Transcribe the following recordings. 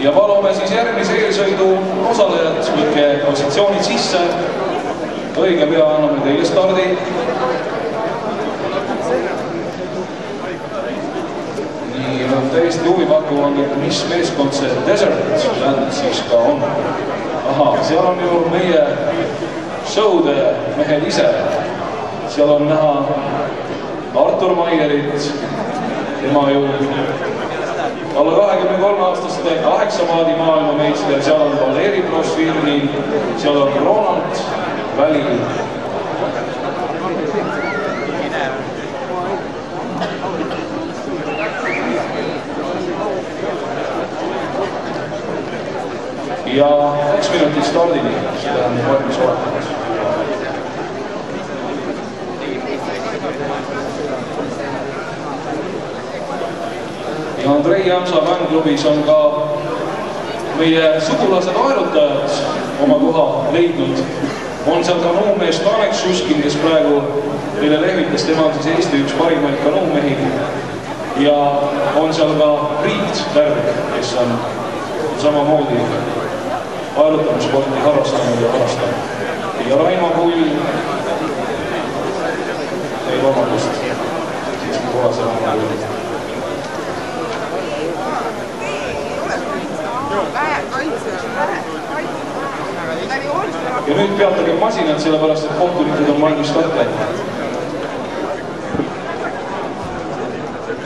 Ja palume siis järgmise eelsõidu osalejad, võtke positsioonid sisse. Õige pea anname teile stardi. Nii, täiesti huvipakkuv on, et mis meeskond see Desert Land siis ka on. Aha, seal on ju meie show'de mehed ise. Seal on näha Artur Maierit, tema ju alla 23-aastaste 8 maadi maailmameister, seal on Valeri Prosvirni, seal on Ronald Väli. Ja 1 minutit stardini, seda on valmis olemas. Ja Andrei Jämsa fännklubis on ka meie sugulased aerutajad oma koha leidnud. On seal kanuunmees Tanek Šuškin, kes praegu teile lehvitas, tema on siis Eesti üks parimaid kanuunmehi. Ja on seal ka Priit Värg, kes on samamoodi aerutamissporti harrastanud ja harrastanud. Ja Raimo Kull, ei vabandust, siiski kohas Raimo Kull. Ja nüüd peatage masinad, sellepärast et kohtunikud on valmis katkema.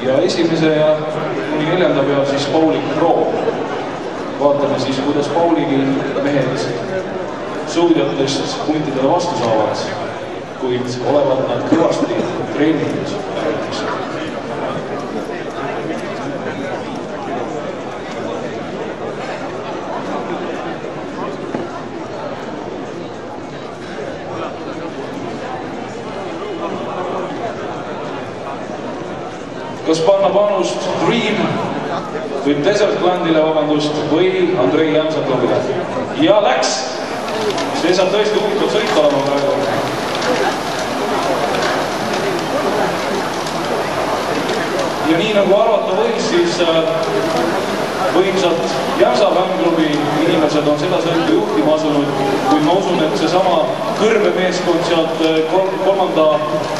Ja esimese ja kuni 4. peal siis bowling pro. Vaatame siis, kuidas bowlingil mehed suudjatest puntidele vastu saavad, kuid olevat nad kõvasti treenitud. Kas panna panust Dream või Desert Landile, vabandust, või Andrei Jämsa klubile? Ja läks! See saab tõesti huvitav sõit olema praegu. Ja nii nagu arvata võis, siis võimsad Jämsa fännklubi inimesed on seda sõitu juhtima asunud, kuid ma usun, et seesama kõrbemeeskond sealt 3.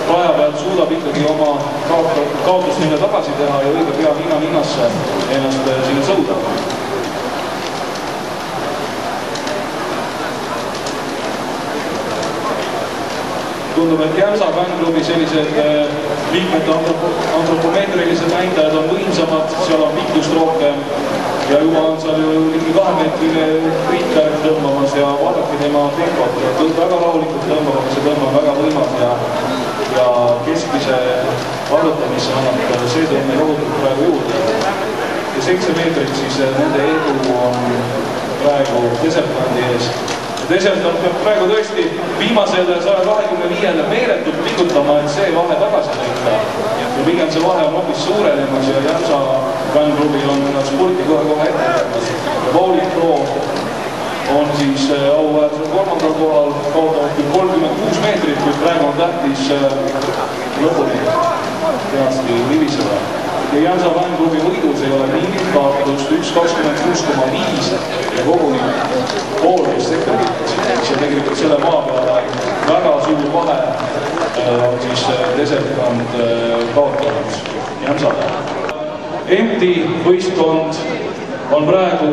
raja pealt suudab ikkagi oma kaotust neile tagasi teha ja õige pea hinnasse ennast sinna sõuda. Tundub, et Jämsa fännklubi sellised liikmete antropomeetrilised näitajad on võimsamad, seal on pikkust rohkem ja juba on seal ju ligi 2-meetrine Priit Värg tõmbamas ja vaadake tema tempot. Väga rahulikult tõmbab, see tõmbab väga võimas ja keskmise arvutamisse annab see tõmme jõudnud praegu juurde. Ja 7 meetrit siis nende edu on praegu Desert Landi ees. Desert Land peab praegu tõesti viimasele 125-le meeletult pingutama, et see vahe tagasi sõita. Ja pigem see vahe on hoopis suurenemas ja Jämsa fännklubil on spurti kohe ette. Ja bowling pro on siis auväärsel 3. kohal, kaotavad küll 36 meetrit, kuid praegu on tähtis lõpuni kenasti libiseda. Ja Jämsa fännklubi võidus ei ole mingit kaotust, 1.26,5 ja koguni poolteist sekundit. See tegelikult selle maa peale väga suur vahe on siis Desert Land kaotanud Jämsale. Empty võistkond on praegu